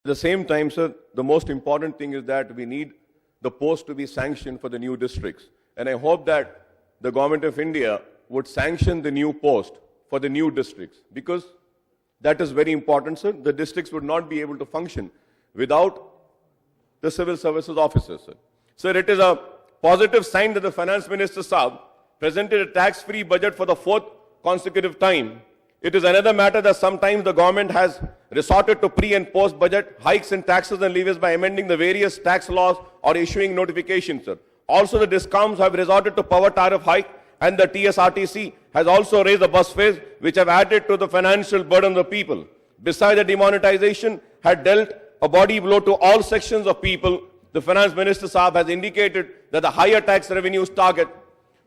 At the same time, sir, the most important thing is that we need the post to be sanctioned for the new districts. And I hope that the government of India would sanction the new post for the new districts, because that is very important, sir. The districts would not be able to function without the civil services officers, sir. Sir, it is a positive sign that the Finance Minister Saab presented a tax-free budget for the fourth consecutive time. It is another matter that sometimes the government has resorted to pre- and post-budget hikes in taxes and levies by amending the various tax laws or issuing notifications, sir. Also, the DISCOMs have resorted to power tariff hike, and the TSRTC has also raised the bus fares, which have added to the financial burden of the people. Besides, the demonetization had dealt a body blow to all sections of people. The Finance Minister Saab has indicated that the higher tax revenues target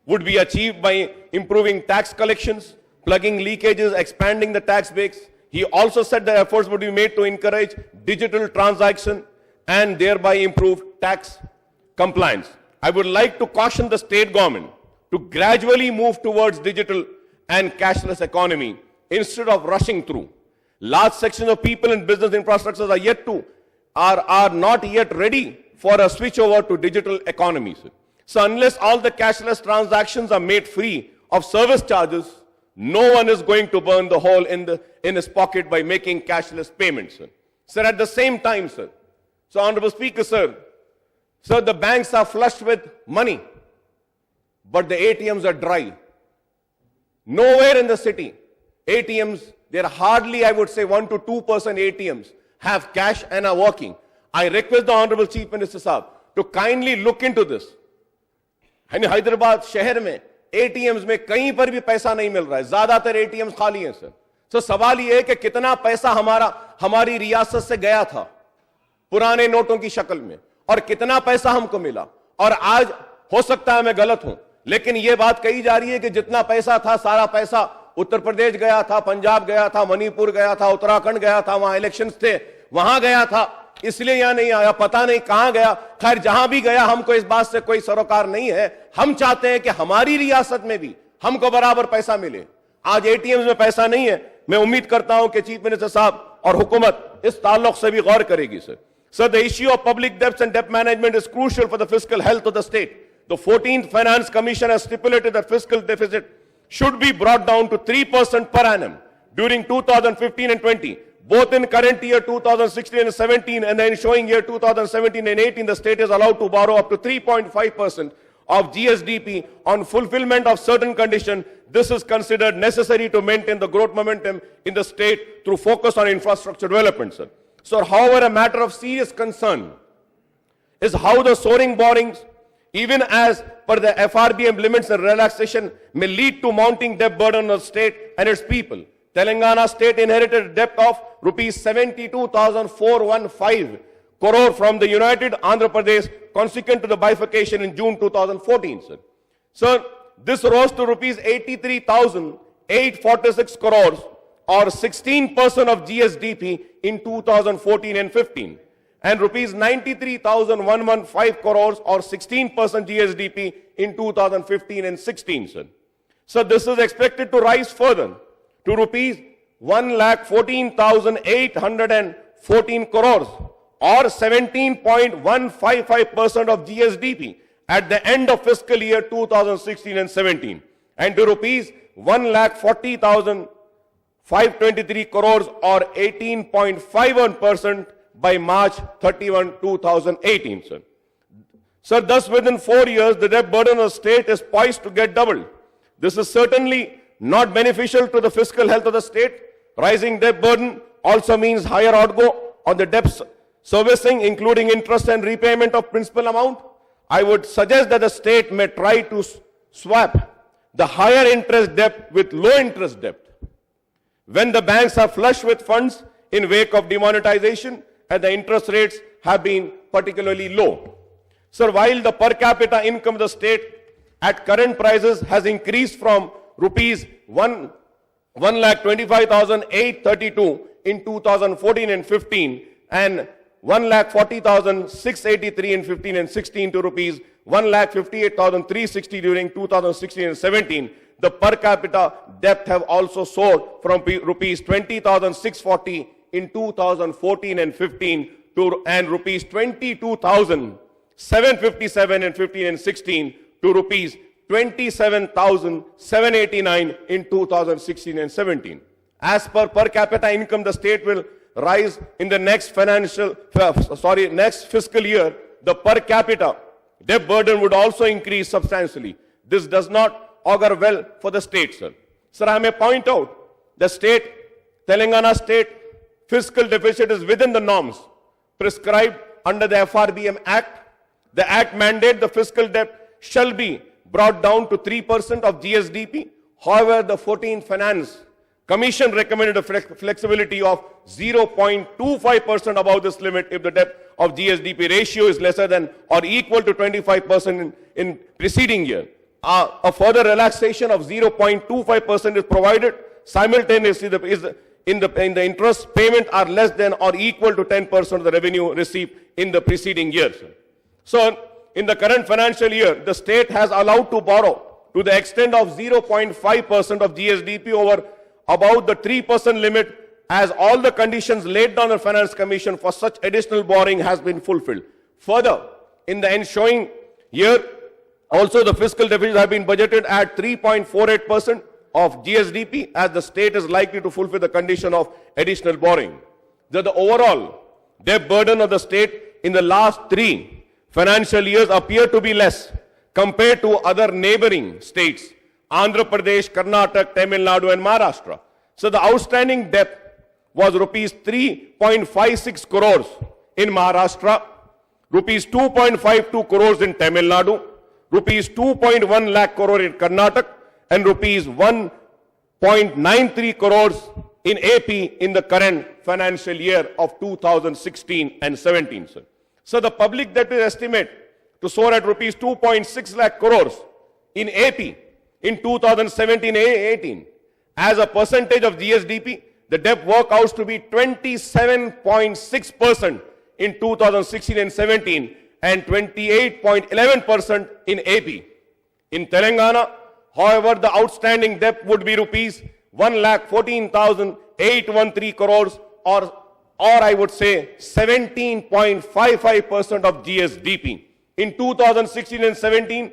would be achieved by improving tax collections, plugging leakages, expanding the tax base. He also said that efforts would be made to encourage digital transaction and thereby improve tax compliance. I would like to caution the state government to gradually move towards digital and cashless economy instead of rushing through. Large sections of people in business infrastructures are not yet ready for a switch over to digital economies. So unless all the cashless transactions are made free of service charges, no one is going to burn the hole in his pocket by making cashless payments, sir. Sir, at the same time, sir, so Honorable Speaker, sir, the banks are flushed with money, but the ATMs are dry. Nowhere in the city, ATMs, there are hardly, I would say, 1 to 2% ATMs have cash and are working. I request the Honorable Chief Minister Saab to kindly look into this. Hyderabad शहर में ATMs में कहीं पर भी पैसा नहीं मिल रहा है, ज्यादातर एटीएम्स खाली हैं, सर. तो सवाल यह है कि कितना पैसा हमारी रियासत से गया था पुराने नोटों की शक्ल में और कितना पैसा हमको मिला. और आज हो सकता है मैं गलत हूं, लेकिन यह बात कही जा रही है कि जितना पैसा था सारा पैसा उत्तर प्रदेश गया था, पंजाब गया था, मणिपुर गया था, उत्तराखंड गया था, वहां इलेक्शंस थे, वहां गया था, इसलिए यहां नहीं आया, पता नहीं कहां गया. खैर, जहां भी गया हमको इस बात से कोई सरोकार नहीं है. हम चाहते हैं कि हमारी रियासत में भी हमको बराबर पैसा मिले. आज एटीएम्स में पैसा नहीं है. मैं उम्मीद करता हूं कि चीफ मिनिस्टर साहब और हुकूमत इस ताल्लुक से भी गौर करेगी, sir. Sir, the issue of public debts and debt management is crucial for the fiscal health of the state. The 14th Finance Commission has stipulated that fiscal deficit should be brought down to 3% per annum during 2015 and 20. Both in current year 2016 and 17 and the ensuing year 2017 and 18, the state is allowed to borrow up to 3.5% of GSDP on fulfillment of certain conditions. This is considered necessary to maintain the growth momentum in the state through focus on infrastructure development, sir. So, however, a matter of serious concern is how the soaring borrowings, even as per the FRBM limits and relaxation, may lead to mounting debt burden on the state and its people. Telangana state inherited a debt of rupees 72,415 crore from the United Andhra Pradesh consequent to the bifurcation in June 2014, sir. Sir, this rose to rupees 83,846 crores or 16% of GSDP in 2014 and 15, and rupees 93,115 crores or 16% GSDP in 2015 and 16, sir. So this is expected to rise further to rupees 1,14,814 crores or 17.155% of GSDP at the end of fiscal year 2016 and 17, and to rupees 1,40,523 crores or 18.51% by March 31, 2018, sir. Sir, thus within 4 years, the debt burden of the state is poised to get doubled. This is certainly not beneficial to the fiscal health of the state. Rising debt burden also means higher outgo on the debt servicing, including interest and repayment of principal amount. I would suggest that the state may try to swap the higher interest debt with low interest debt when the banks are flush with funds in wake of demonetization and the interest rates have been particularly low. Sir, while the per capita income of the state at current prices has increased from rupees 1,25,832 in 2014 and 15 and 1,40,683 in 15 and 16 to rupees 1,58,360 during 2016 and 17, the per capita debt have also soared from rupees 20,640 in 2014 and 15 and rupees 22,757 in 15 and 16 to rupees 27,789 in 2016 and 17. As per capita income, the state will rise in the next fiscal year. The per capita debt burden would also increase substantially. This does not augur well for the state, sir. Sir, I may point out the Telangana state fiscal deficit is within the norms prescribed under the FRBM Act. The Act mandates the fiscal debt shall be brought down to 3% of GSDP. However, the 14th Finance Commission recommended a flexibility of 0.25% above this limit if the debt of GSDP ratio is lesser than or equal to 25% in preceding year. A further relaxation of 0.25% is provided. Simultaneously, the interest payment are less than or equal to 10% of the revenue received in the preceding year. So, in the current financial year, the state has allowed to borrow to the extent of 0.5% of GSDP over about the 3% limit, as all the conditions laid down in the Finance Commission for such additional borrowing has been fulfilled. Further, in the ensuing year, also the fiscal deficit have been budgeted at 3.48% of GSDP, as the state is likely to fulfill the condition of additional borrowing. The overall debt burden of the state in the last 3 financial years appear to be less compared to other neighboring states, Andhra Pradesh, Karnataka, Tamil Nadu and Maharashtra. So the outstanding debt was rupees 3.56 crores in Maharashtra, rupees 2.52 crores in Tamil Nadu, rupees 2.1 lakh crore in Karnataka and rupees 1.93 crores in AP in the current financial year of 2016 and 17. Sir. So the public debt is estimated to soar at rupees 2.6 lakh crores in AP in 2017-18. As a percentage of GSDP, the debt works out to be 27.6% in 2016 and 17 and 28.11% in AP. In Telangana, however, the outstanding debt would be rupees 1,14,813 crores or I would say 17.55% of GSDP in 2016 and 17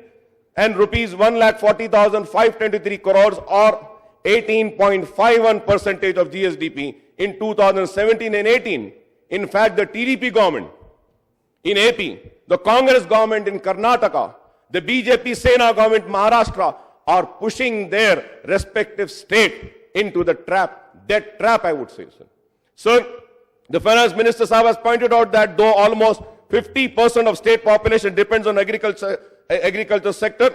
and rupees 1,40,523 crores or 18.51% of GSDP in 2017 and 18. In fact, the TDP government in AP, the Congress government in Karnataka, the BJP Sena government in Maharashtra are pushing their respective state into the debt trap, I would say. Sir, the Finance Minister Sahab has pointed out that though almost 50% of state population depends on agriculture sector,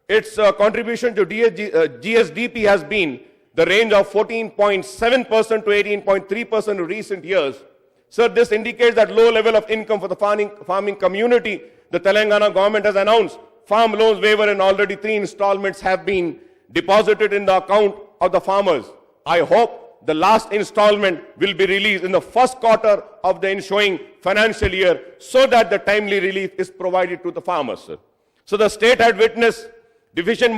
its contribution to GSDP has been the range of 14.7% to 18.3% in recent years. Sir, this indicates that low level of income for the farming community. The Telangana government has announced farm loans waiver and already 3 installments have been deposited in the account of the farmers. I hope the last installment will be released in the first quarter of the ensuing financial year so that the timely relief is provided to the farmers. Sir. So the state had witnessed deficient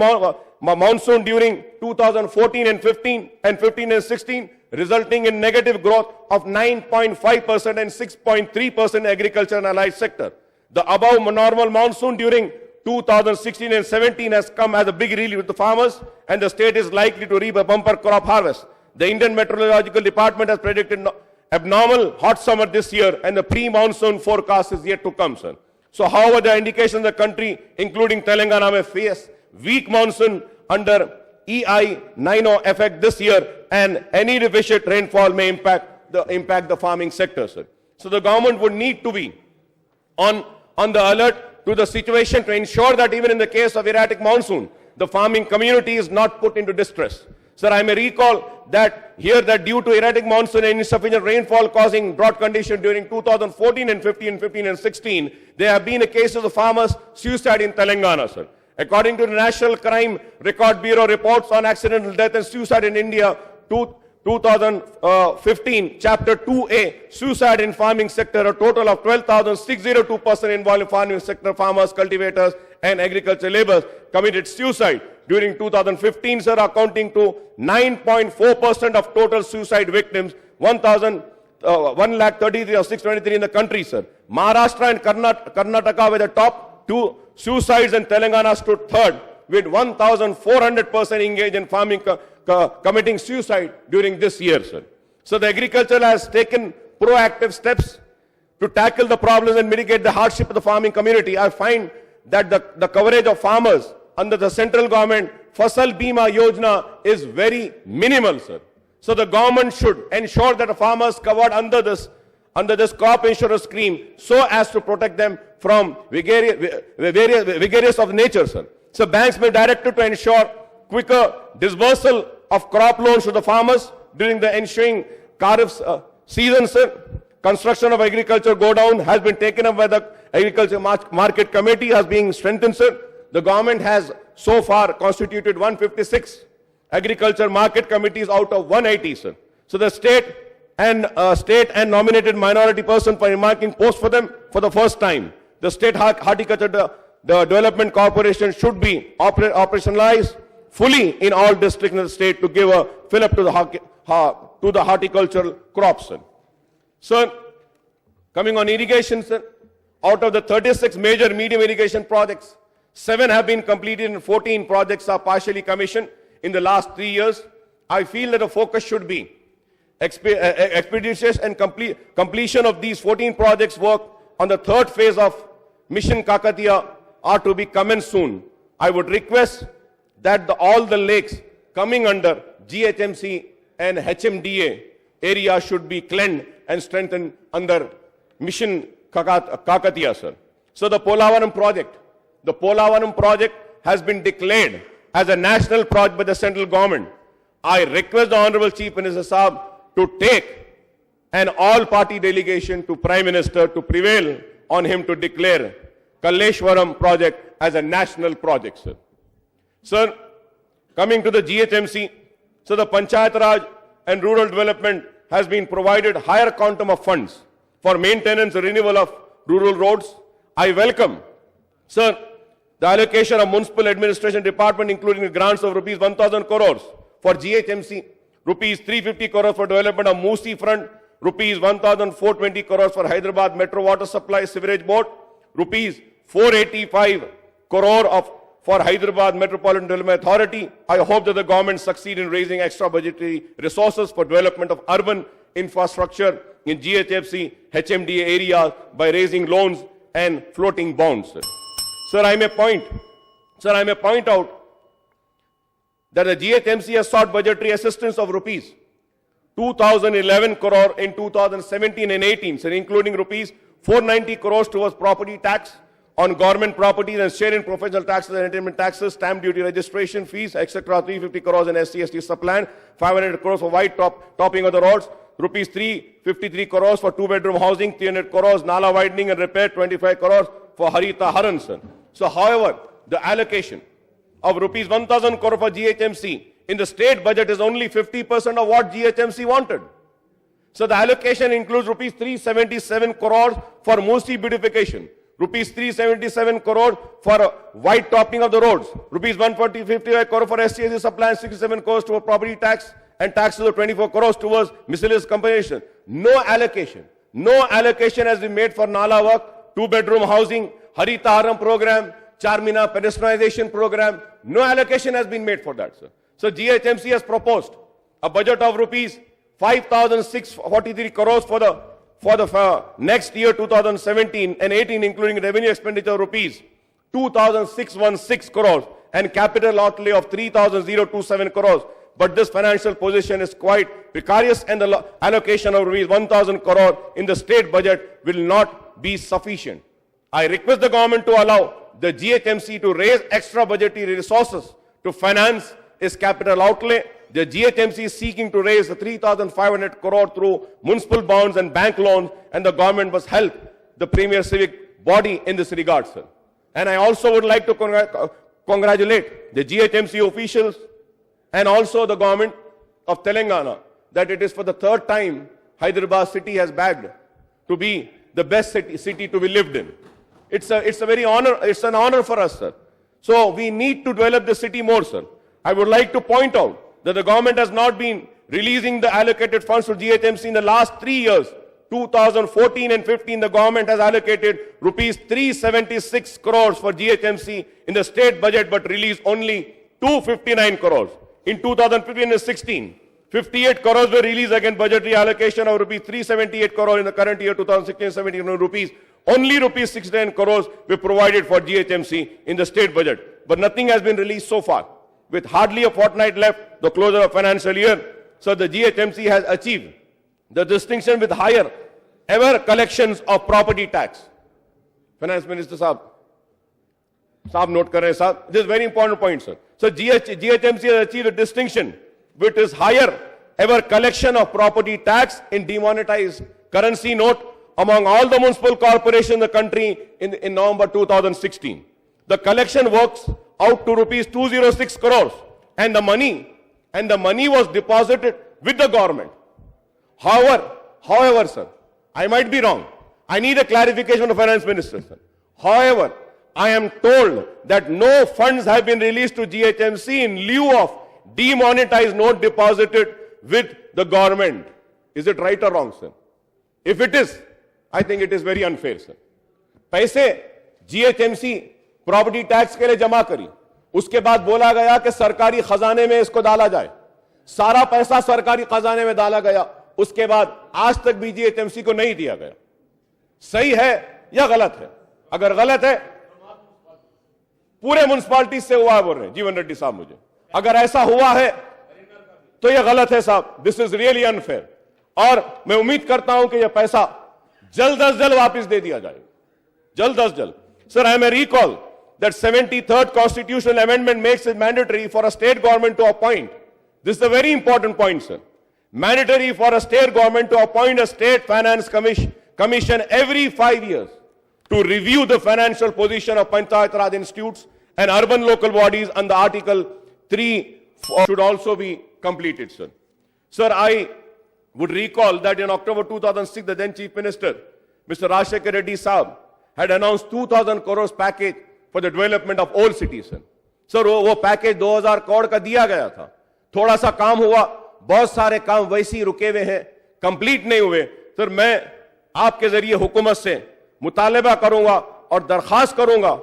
monsoon during 2014 and 15 and 16, resulting in negative growth of 9.5% and 6.3% agriculture and allied sector. The above normal monsoon during 2016 and 17 has come as a big relief to the farmers, and the state is likely to reap a bumper crop harvest. The Indian Meteorological Department has predicted abnormal hot summer this year, and the pre-monsoon forecast is yet to come, sir. So, however, the indications the country, including Telangana, may face weak monsoon under EI-9 effect this year, and any deficit rainfall may impact the farming sector, sir. So, the government would need to be on the alert to the situation to ensure that even in the case of erratic monsoon, the farming community is not put into distress. Sir, I may recall that here that due to erratic monsoon and insufficient rainfall causing drought condition during 2014 and 15 and 16, there have been cases of farmers' suicide in Telangana, sir. According to the National Crime Record Bureau reports on accidental death and suicide in India, 2015, Chapter 2A, Suicide in Farming Sector, a total of 12,602 persons involved in farming sector, farmers, cultivators, and agriculture laborers committed suicide during 2015, sir, accounting to 9.4% of total suicide victims. 1,000 1,33,623 in the country, sir. Maharashtra and Karnataka were the top two suicides, and Telangana stood third with 1,400% engaged in farming committing suicide during this year, sir. So the agriculture has taken proactive steps to tackle the problems and mitigate the hardship of the farming community. I find that the coverage of farmers under the central government Fasal Bima Yojana is very minimal, sir. So the government should ensure that the farmers covered under this crop insurance scheme so as to protect them from vagaries of nature, sir. So banks may be directed to ensure quicker disbursal of crop loans to the farmers during the ensuing Kharif season, sir. Construction of agriculture go down has been taken up by the Agriculture Market Committee has been strengthened, sir. The government has so far constituted 156 agriculture market committees out of 180, sir. So the state and nominated minority person for earmarking posts for them for the first time. The State Horticulture the Development Corporation should be operationalized fully in all districts in the state to give a fill up to the horticultural crops, sir. Sir, coming on irrigation, sir, out of the 36 major medium irrigation projects, 7 have been completed and 14 projects are partially commissioned in the last 3 years. I feel that the focus should be expeditious and completion of these 14 projects. Work on the third phase of Mission Kakatiya are to be commenced soon. I would request that all the lakes coming under GHMC and HMDA area should be cleansed and strengthened under Mission Kakatiya, sir. So the Polavaram project has been declared as a national project by the central government. I request the Honorable Chief Minister Saab to take an all-party delegation to Prime Minister to prevail on him to declare Kalleshwaram project as a national project, sir. Sir, coming to the GHMC, so the Panchayat Raj and Rural Development has been provided higher quantum of funds for maintenance and renewal of rural roads. I welcome, sir, the allocation of Municipal Administration Department, including the grants of rupees 1,000 crores for GHMC, rupees 350 crores for development of Musi front, rupees 1,420 crores for Hyderabad Metro Water Supply Sewerage Board, rupees 485 crore for Hyderabad Metropolitan Development Authority. I hope that the government succeed in raising extra budgetary resources for development of urban infrastructure in GHMC, HMDA areas by raising loans and floating bonds. Sir, I may point out that the GHMC has sought budgetary assistance of rupees 2,011 crore in 2017 and 18, sir, including rupees 490 crores towards property tax on government properties and share in professional taxes and entertainment taxes, stamp duty registration fees, etc. 350 crores in SC/ST supplant, 500 crores for white topping of the roads, rupees 353 crores for two-bedroom housing, 300 crores Nala widening and repair, 25 crores for Harita Haran, sir. So, however, the allocation of rupees 1,000 crore for GHMC in the state budget is only 50% of what GHMC wanted. So the allocation includes rupees 377 crores for Musi beautification, rupees 377 crores for white topping of the roads, rupees 155 crores for SC/ST supply, 67 crores towards property tax and taxes of 24 crores towards miscellaneous compensation. No allocation has been made for Nala work, two-bedroom housing, Harita Haram program, Charmina pedestrianization program. No allocation has been made for that, sir. So GHMC has proposed a budget of rupees 5,643 crores for the next year 2017 and 18, including revenue expenditure of rupees 2,616 crores and capital outlay of 3,027 crores. But this financial position is quite precarious, and the allocation of rupees 1,000 crore in the state budget will not be sufficient. I request the government to allow the GHMC to raise extra budgetary resources to finance its capital outlay. The GHMC is seeking to raise 3,500 crore through municipal bonds and bank loans, and the government must help the premier civic body in this regard, sir. And I also would like to congratulate the GHMC officials and also the government of Telangana that it is for the third time Hyderabad city has bagged to be the best city to be lived in. It's an honor for us, sir. So we need to develop the city more, sir. I would like to point out that the government has not been releasing the allocated funds to GHMC in the last 3 years. 2014 and 15, the government has allocated rupees 376 crores for GHMC in the state budget, but released only 259 crores. In 2015 and 16, 58 crores were released against budgetary allocation of rupees 378 crores in the current year 2016-17 only rupees 69 crores were provided for GHMC in the state budget. But nothing has been released so far. With hardly a fortnight left, the closure of financial year, so the GHMC has achieved the distinction with higher ever collections of property tax. Finance Minister Saab note kar rahe sahab. This is very important point, sir. So GHMC has achieved a distinction with its higher ever collection of property tax in demonetized currency note among all the municipal corporations in the country in November 2016. The collection works out to rupees 206 crores and the money was deposited with the government. However, sir, I might be wrong. I need a clarification from the Finance Minister, sir. However, I am told that no funds have been released to GHMC in lieu of demonetized note deposited with the government. Is it right or wrong, sir? If it is, I think it is very unfair, sir. पैसे GHMC property tax के लिए जमा करी, उसके बाद बोला गया कि सरकारी खजाने में इसको डाला जाए, सारा पैसा सरकारी खजाने में डाला गया, उसके बाद आज तक भी GHMC को नहीं दिया गया. सही है या गलत है? अगर गलत है, पूरे म्युनिसिपैलिटी से हुआ है बोल रहे हैं जीवन रेड्डी साहब मुझे. अगर ऐसा हुआ है तो यह गलत है साहब. This is really unfair. और मैं उम्मीद करता हूं कि यह पैसा जल्द अज जल्द वापस दे दिया जाए, जल्द अज जल्द. Sir, I may recall that 73rd constitutional amendment makes it mandatory for a state government to appoint. This is a very important point, sir. Mandatory for a state government to appoint a state finance commission every 5 years to review the financial position of Panchayat Raj institutes and urban local bodies under Article 3 should also be completed, sir. Sir, I would recall that in October 2006, the then Chief Minister, Mr. Rajshekhar Reddy Saab, had announced 2,000 crores package for the development of old cities, sir. Sir, वो package 2000 crore का दिया गया था. थोड़ा सा काम हुआ, बहुत सारे काम वैसे ही रुके हुए हैं, कंप्लीट नहीं हुए. सर, मैं आपके जरिए हुकूमत से मुतालबा करूंगा और दरखास्त करूंगा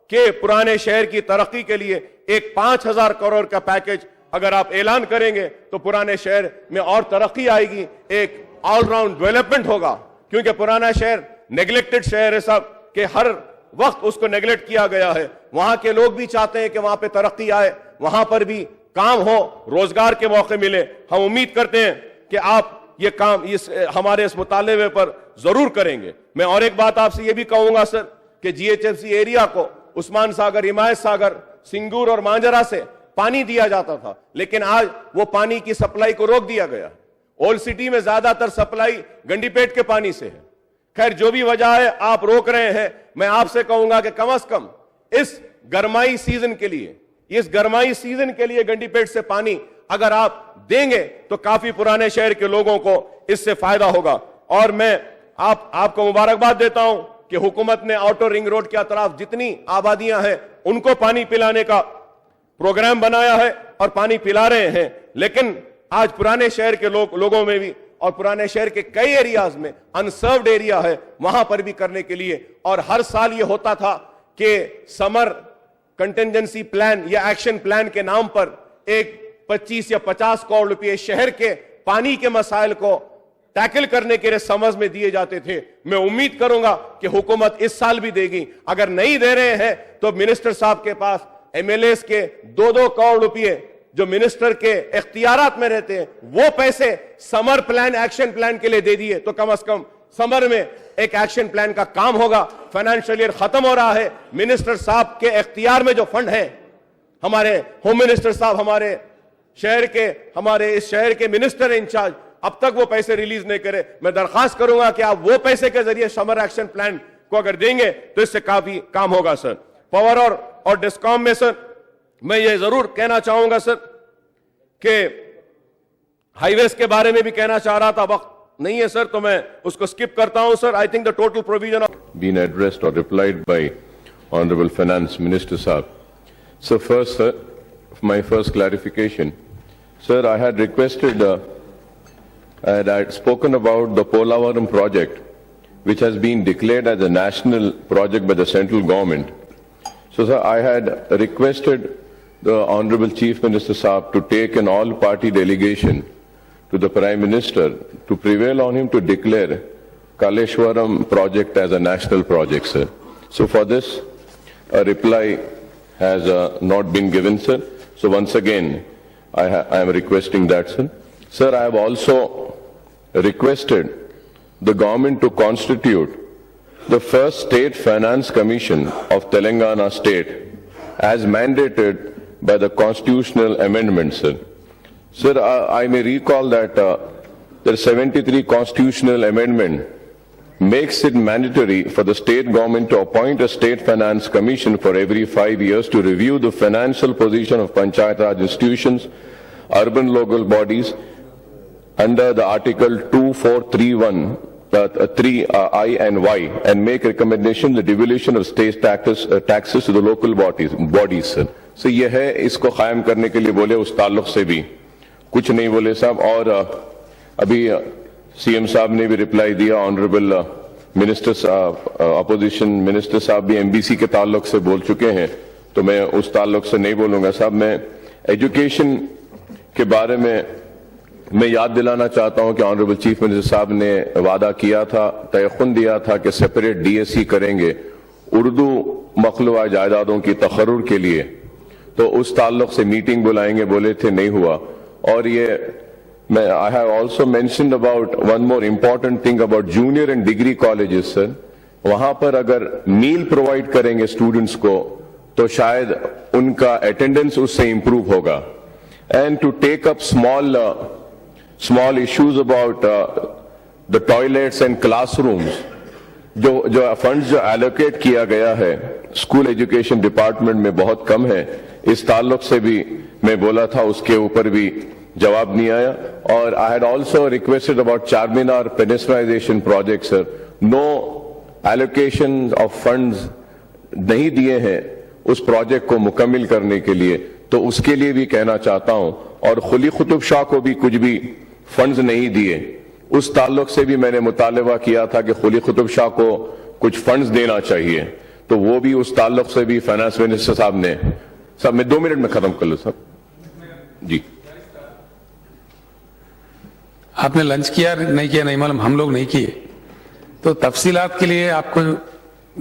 कि पुराने शहर की तरक्की के लिए एक 5000 करोड़ का पैकेज अगर आप ऐलान करेंगे तो पुराने शहर में और तरक्की आएगी, एक ऑलराउंड डेवलपमेंट होगा. क्योंकि पुराना शहर नेग्लेक्टेड शहर है साहब, कि हर वक्त उसको नेग्लेक्ट किया गया है. वहां के लोग भी चाहते हैं कि वहां पे तरक्की आए, वहां पर भी काम हो, रोजगार के मौके मिले. हम उम्मीद करते हैं कि आप ये काम हमारे इस मुतालबे पर जरूर करेंगे. मैं और एक बात आपसे ये भी कहूंगा सर कि GHMC एरिया को उस्मान सागर, हिमायत सागर, सिंगूर और मांजरा से पानी दिया जाता था, लेकिन आज वो पानी की सप्लाई को रोक दिया गया. ओल्ड सिटी में ज्यादातर सप्लाई गंडीपेट के पानी से है. खैर, जो भी वजह है, आप रोक रहे हैं. मैं आपसे कहूंगा कि कम से कम इस गरमाई सीजन के लिए गंडीपेट से पानी अगर आप देंगे तो काफी पुराने शहर के लोगों को इससे फायदा होगा. और मैं आपको मुबारकबाद देता हूं कि हुकूमत ने आउटर रिंग रोड के अतराफ जितनी आबादियां हैं उनको पानी पिलाने का प्रोग्राम बनाया है और पानी पिला रहे हैं. लेकिन आज पुराने शहर के लोगों में भी और पुराने शहर के कई एरियाज में अनसर्व्ड एरिया है, वहां पर भी करने के लिए. और हर साल ये होता था कि समर कंटिजेंसी प्लान या एक्शन प्लान के नाम पर एक 25 या 50 करोड़ रुपए शहर के पानी के मसाइल को टैकल करने के लिए समझ में दिए जाते थे. मैं उम्मीद करूंगा कि हुकूमत इस साल भी देगी. अगर नहीं दे रहे हैं तो मिनिस्टर साहब के पास MLAs के 2-2 करोड़ रुपए जो मिनिस्टर के इख्तियारात में रहते हैं, वो पैसे समर प्लान, एक्शन प्लान के लिए दे दिए तो कम से कम समर में एक एक्शन प्लान का काम होगा. फाइनेंशियल ईयर खत्म हो रहा है, मिनिस्टर साहब के इख्तियार में जो फंड है, हमारे होम मिनिस्टर साहब हमारे इस शहर के मिनिस्टर इंचार्ज अब तक वो पैसे रिलीज नहीं करे. मैं दरखास्त करूंगा कि आप वो पैसे के जरिए समर एक्शन प्लान को अगर देंगे तो इससे काफी काम होगा. सर, पावर और डिस्कॉम में सर मैं ये जरूर कहना चाहूंगा सर कि हाईवेज के बारे में भी कहना चाह रहा था, वक्त नहीं है सर तो मैं उसको स्किप करता हूं sir. I think the total provision been addressed or replied by Honorable Finance Minister Saab. So first, sir, my first clarification. Sir, I had requested and I had spoken about the Polavaram project, which has been declared as a national project by the central government. So, sir, I had requested the Honorable Chief Minister Saab to take an all-party delegation to the Prime Minister to prevail on him to declare Kaleshwaram project as a national project, sir. So for this, a reply has not been given, sir. So once again, I am requesting that, sir. Sir, I have also requested the government to constitute the first State Finance Commission of Telangana State as mandated by the constitutional amendment, sir. Sir, I may recall that the 73 constitutional amendment makes it mandatory for the state government to appoint a state finance commission for every 5 years to review the financial position of Panchayat Raj institutions, urban local bodies under the Article 2431, 3I and Y, and make recommendation the devolution of state taxes to the local bodies, sir. So ये है, इसको कायम करने के लिए बोले, उस ताल्लुक से भी कुछ नहीं बोले साहब. और अभी सीएम साहब ने भी रिप्लाई दिया, ऑनरेबल मिनिस्टर अपोजिशन मिनिस्टर साहब भी एमबीसी के ताल्लुक से बोल चुके हैं, तो मैं उस ताल्लुक से नहीं बोलूंगा साहब. मैं एजुकेशन के बारे में मैं याद दिलाना चाहता हूं कि ऑनरेबल चीफ मिनिस्टर साहब ने वादा किया था, तयख्खुन दिया था कि सेपरेट डीएससी करेंगे उर्दू मखलूआ जायदादों की तखर्रुर के लिए, तो उस ताल्लुक से मीटिंग बुलाएंगे बोले थे, नहीं हुआ. और ये मैं I have also mentioned about one more important thing about junior and degree colleges, sir. वहां पर अगर मील प्रोवाइड करेंगे स्टूडेंट्स को तो शायद उनका अटेंडेंस उससे इंप्रूव होगा. And to take up small issues about the toilets and classrooms, जो फंड्स जो एलोकेट किया गया है स्कूल एजुकेशन डिपार्टमेंट में बहुत कम है, इस ताल्लुक से भी मैं बोला था, उसके ऊपर भी जवाब नहीं आया. और I had also requested about Charminar pedestrianisation project, sir. No allocation of funds नहीं दिए हैं उस प्रोजेक्ट को मुकम्मिल करने के लिए, तो उसके लिए भी कहना चाहता हूं. और खुली कुतुब शाह को भी कुछ भी फंड्स नहीं दिए, उस ताल्लुक से भी मैंने मुतालबा किया था कि खुली कुतुब शाह को कुछ फंड्स देना चाहिए, तो वो भी उस ताल्लुक से भी फाइनेंस मिनिस्टर साहब ने. साहब मैं 2 मिनट में खत्म कर लूं साहब जी. आपने लंच किया नहीं किया नहीं मालूम, हम लोग नहीं किए, तो तफसीलात के लिए आपको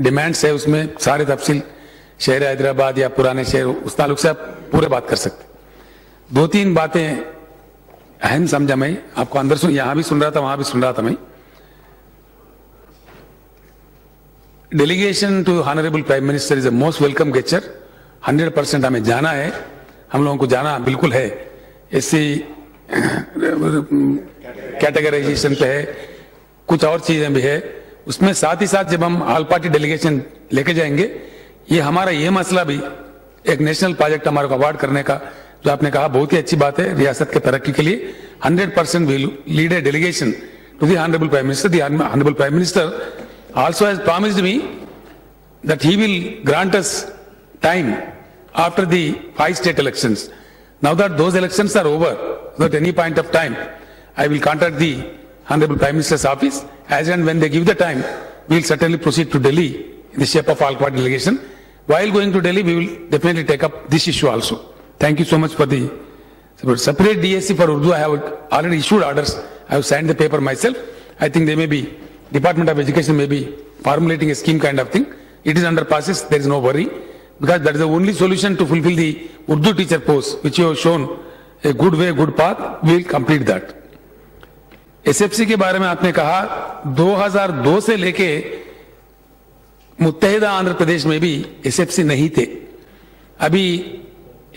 डिमांड्स है, उसमें सारे तफसील शहर हैदराबाद या पुराने शहर उस ताल्लुक से आप पूरे बात कर सकते. 2-3 बातें अहम समझा मैं, आपको अंदर सुन, यहां भी सुन रहा था वहां भी सुन रहा था मैं. Delegation to honourable prime minister is a most welcome gesture. 100% हमें जाना है, हम लोगों को जाना बिल्कुल है. ऐसी कैटेगराइजेशन पे है, कुछ और चीजें भी है उसमें. साथ ही साथ जब हम ऑल पार्टी डेलीगेशन लेके जाएंगे, ये हमारा ये मसला भी एक नेशनल प्रोजेक्ट हमारे को अवार्ड करने का, जो आपने कहा बहुत ही अच्छी बात है रियासत के तरक्की के लिए. 100% will lead a delegation to the honourable prime minister. The honourable prime minister also has promised me that he will grant us time after the 5 state elections. Now that those elections are over, so at any point of time, I will contact the Honorable Prime Minister's office. As and when they give the time, we will certainly proceed to Delhi in the shape of all party delegation. While going to Delhi, we will definitely take up this issue also. Thank you so much for the separate DSC for Urdu. I have already issued orders. I have signed the paper myself. I think they may be, Department of Education may be formulating a scheme kind of thing. It is under process. There is no worry, because that is the only solution to fulfill the Urdu teacher post, which you have shown a good way, good path. We will complete that. SFC के बारे में आपने कहा 2002 से लेके मुत्तहिदा आंध्र प्रदेश में भी SFC नहीं थे. अभी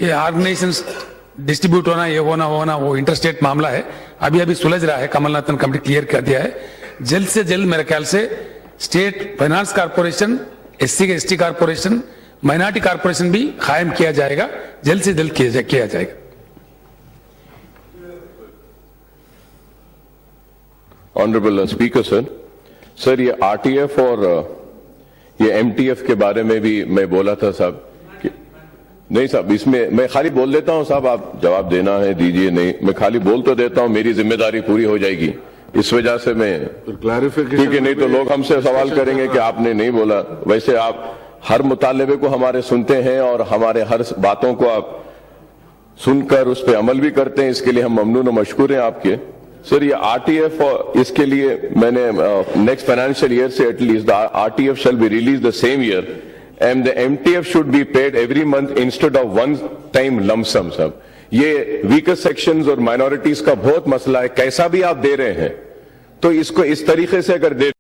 ये ऑर्गेनाइजेशंस डिस्ट्रीब्यूट होना, ये होना वो इंटरस्टेट मामला है, अभी सुलझ रहा है. कमलनाथन कमेटी क्लियर कर दिया है. जल्द से जल्द मेरे ख्याल से स्टेट फाइनेंस कारपोरेशन, एससी के एसटी कारपोरेशन, माइनॉरिटी कारपोरेशन भी कायम किया जाएगा, जल्द से जल्द किया जाएगा. ऑनरेबल स्पीकर सर, ये आरटीएफ और ये एमटीएफ के बारे में भी मैं बोला था साहब नहीं साहब, इसमें मैं खाली बोल देता हूं साहब, आप जवाब देना है दीजिए, नहीं मैं खाली बोल तो देता हूं, मेरी जिम्मेदारी पूरी हो जाएगी, इस वजह से मैं क्लैरिफिकेशन, ठीक है, नहीं तो लोग हमसे सवाल करेंगे कि आपने नहीं बोला। वैसे आप हर मुतालबे को हमारे सुनते हैं और हमारे हर बातों को आप सुनकर उस पर अमल भी करते हैं, इसके लिए हम ममनून और मशकूर हैं आपके। सर ये आरटीएफ, इसके लिए मैंने नेक्स्ट फाइनेंशियल ईयर से at least the RTF shall be release the same year and the MTF should be paid every month instead of one time lump sum. सब ये वीकर सेक्शंस और माइनॉरिटीज का बहुत मसला है, कैसा भी आप दे रहे हैं तो इसको इस तरीके से अगर दे